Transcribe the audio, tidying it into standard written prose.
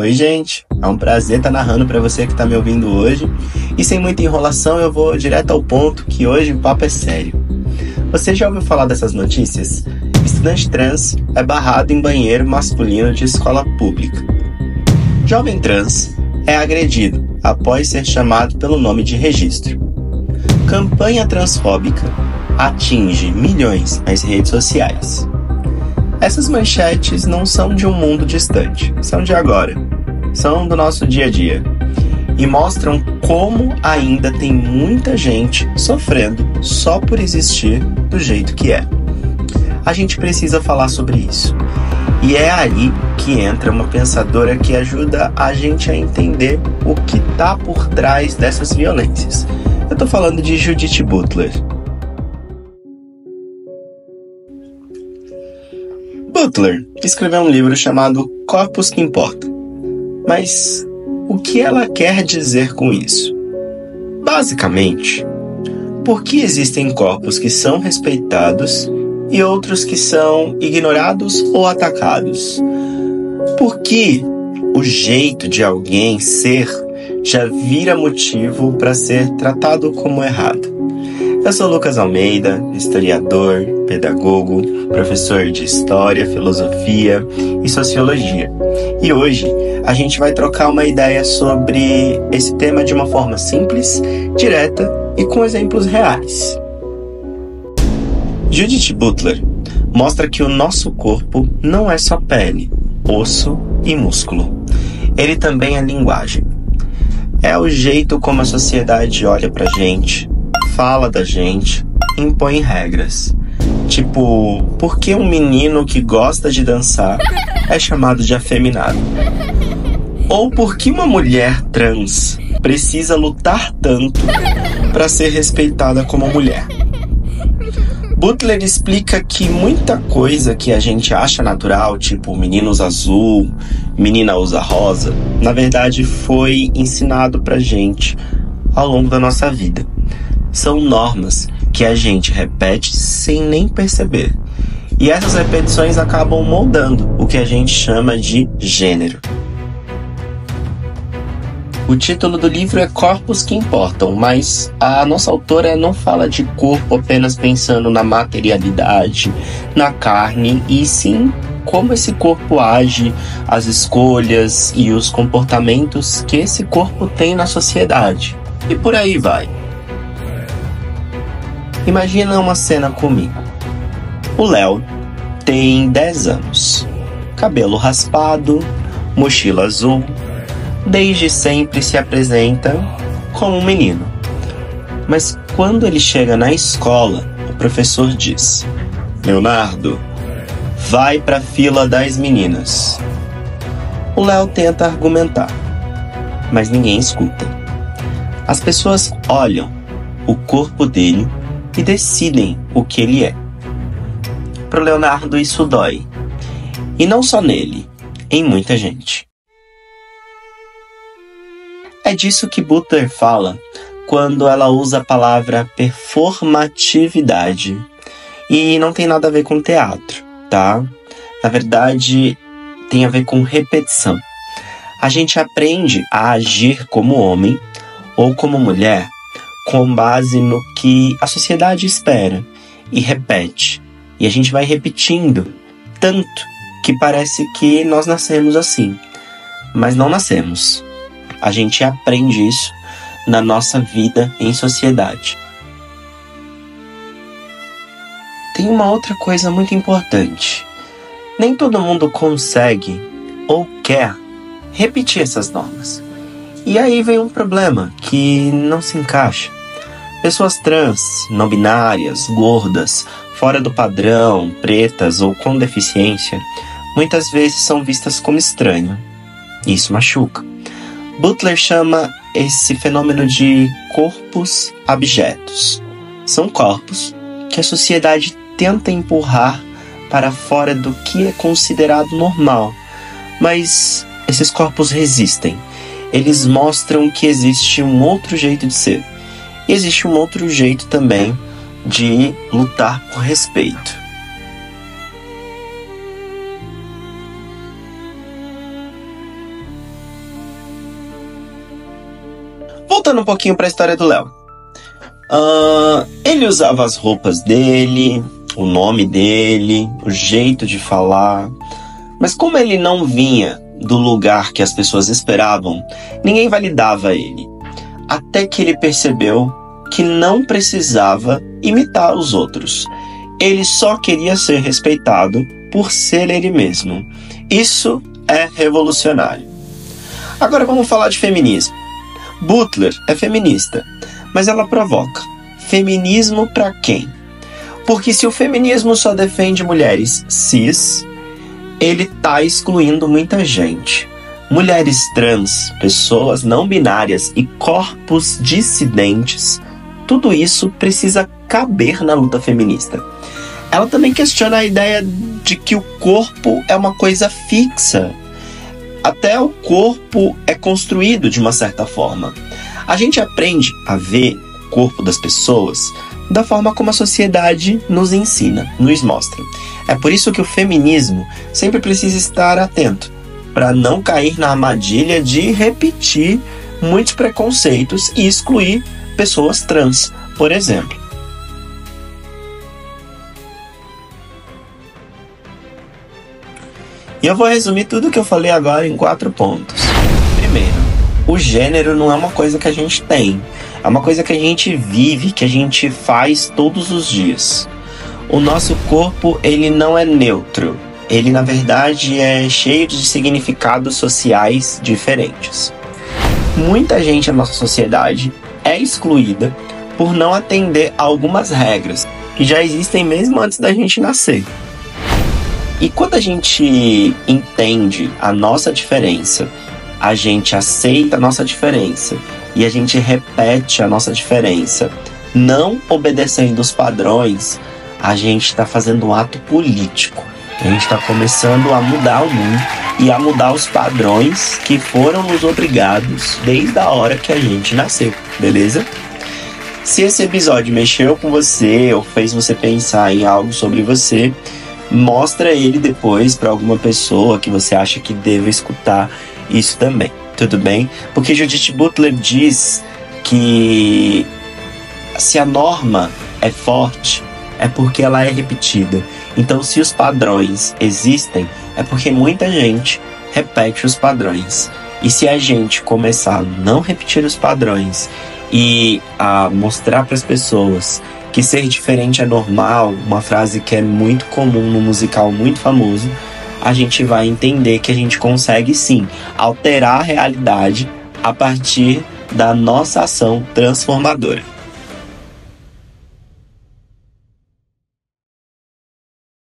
Oi, gente! É um prazer estar narrando para você que está me ouvindo hoje. E sem muita enrolação, eu vou direto ao ponto, que hoje o papo é sério. Você já ouviu falar dessas notícias? Estudante trans é barrado em banheiro masculino de escola pública. Jovem trans é agredido após ser chamado pelo nome de registro. Campanha transfóbica atinge milhões nas redes sociais. Essas manchetes não são de um mundo distante, são de agora, são do nosso dia a dia e mostram como ainda tem muita gente sofrendo só por existir do jeito que é. A gente precisa falar sobre isso. E é aí que entra uma pensadora que ajuda a gente a entender o que está por trás dessas violências. Eu tô falando de Judith Butler. Butler escreveu um livro chamado Corpos que Importam. Mas o que ela quer dizer com isso? Basicamente, por que existem corpos que são respeitados e outros que são ignorados ou atacados? Por que o jeito de alguém ser já vira motivo para ser tratado como errado? Eu sou Lucas Almeida, historiador, pedagogo, professor de História, Filosofia e Sociologia. E hoje a gente vai trocar uma ideia sobre esse tema de uma forma simples, direta e com exemplos reais. Judith Butler mostra que o nosso corpo não é só pele, osso e músculo. Ele também é linguagem. É o jeito como a sociedade olha pra gente, fala da gente, impõe regras. Tipo, por que um menino que gosta de dançar é chamado de afeminado? Ou por que uma mulher trans precisa lutar tanto para ser respeitada como mulher? Butler explica que muita coisa que a gente acha natural, tipo menino usa azul, menina usa rosa, na verdade foi ensinado pra gente ao longo da nossa vida. São normas que a gente repete sem nem perceber. E essas repetições acabam moldando o que a gente chama de gênero. O título do livro é Corpos que Importam, mas a nossa autora não fala de corpo apenas pensando na materialidade, na carne, e sim como esse corpo age, as escolhas e os comportamentos que esse corpo tem na sociedade. E por aí vai. Imagina uma cena comigo. O Léo tem 10 anos, cabelo raspado, mochila azul, desde sempre se apresenta como um menino. Mas quando ele chega na escola, o professor diz: Leonardo, vai para a fila das meninas. O Léo tenta argumentar, mas ninguém escuta. As pessoas olham o corpo dele e decidem o que ele é. Pro Leonardo isso dói. E não só nele, em muita gente. É disso que Butler fala quando ela usa a palavra performatividade. E não tem nada a ver com teatro, tá? Na verdade, tem a ver com repetição. A gente aprende a agir como homem ou como mulher com base no que a sociedade espera e repete. E a gente vai repetindo tanto que parece que nós nascemos assim. Mas não nascemos. A gente aprende isso na nossa vida em sociedade. Tem uma outra coisa muito importante. Nem todo mundo consegue ou quer repetir essas normas. E aí vem um problema que não se encaixa. Pessoas trans, não binárias, gordas, fora do padrão, pretas ou com deficiência, muitas vezes são vistas como estranho. Isso machuca. Butler chama esse fenômeno de corpos abjetos. São corpos que a sociedade tenta empurrar para fora do que é considerado normal. Mas esses corpos resistem. Eles mostram que existe um outro jeito de ser. E existe um outro jeito também de lutar por respeito. Voltando um pouquinho para a história do Léo. Ele usava as roupas dele, o nome dele, o jeito de falar. Mas como ele não vinha do lugar que as pessoas esperavam, ninguém validava ele. Até que ele percebeu que não precisava imitar os outros. Ele só queria ser respeitado por ser ele mesmo. Isso é revolucionário. Agora vamos falar de feminismo. Butler é feminista, mas ela provoca. Feminismo para quem? Porque se o feminismo só defende mulheres cis, ele tá excluindo muita gente. Mulheres trans, pessoas não binárias e corpos dissidentes, tudo isso precisa caber na luta feminista. Ela também questiona a ideia de que o corpo é uma coisa fixa. Até o corpo é construído de uma certa forma. A gente aprende a ver o corpo das pessoas da forma como a sociedade nos ensina, nos mostra. É por isso que o feminismo sempre precisa estar atento, para não cair na armadilha de repetir muitos preconceitos e excluir pessoas trans, por exemplo. E eu vou resumir tudo que eu falei agora em 4 pontos. Primeiro, o gênero não é uma coisa que a gente tem. É uma coisa que a gente vive, que a gente faz todos os dias. O nosso corpo, ele não é neutro. Ele, na verdade, é cheio de significados sociais diferentes. Muita gente na nossa sociedade é excluída por não atender a algumas regras que já existem mesmo antes da gente nascer. E quando a gente entende a nossa diferença, a gente aceita a nossa diferença e a gente repete a nossa diferença, não obedecendo os padrões, a gente está fazendo um ato político. A gente está começando a mudar o mundo e a mudar os padrões que foram nos obrigados desde a hora que a gente nasceu, beleza? Se esse episódio mexeu com você ou fez você pensar em algo sobre você, mostra ele depois para alguma pessoa que você acha que deva escutar isso também, tudo bem? Porque Judith Butler diz que se a norma é forte, é porque ela é repetida. Então, se os padrões existem, é porque muita gente repete os padrões. E se a gente começar a não repetir os padrões e a mostrar para as pessoas que ser diferente é normal, uma frase que é muito comum no musical muito famoso, a gente vai entender que a gente consegue sim alterar a realidade a partir da nossa ação transformadora.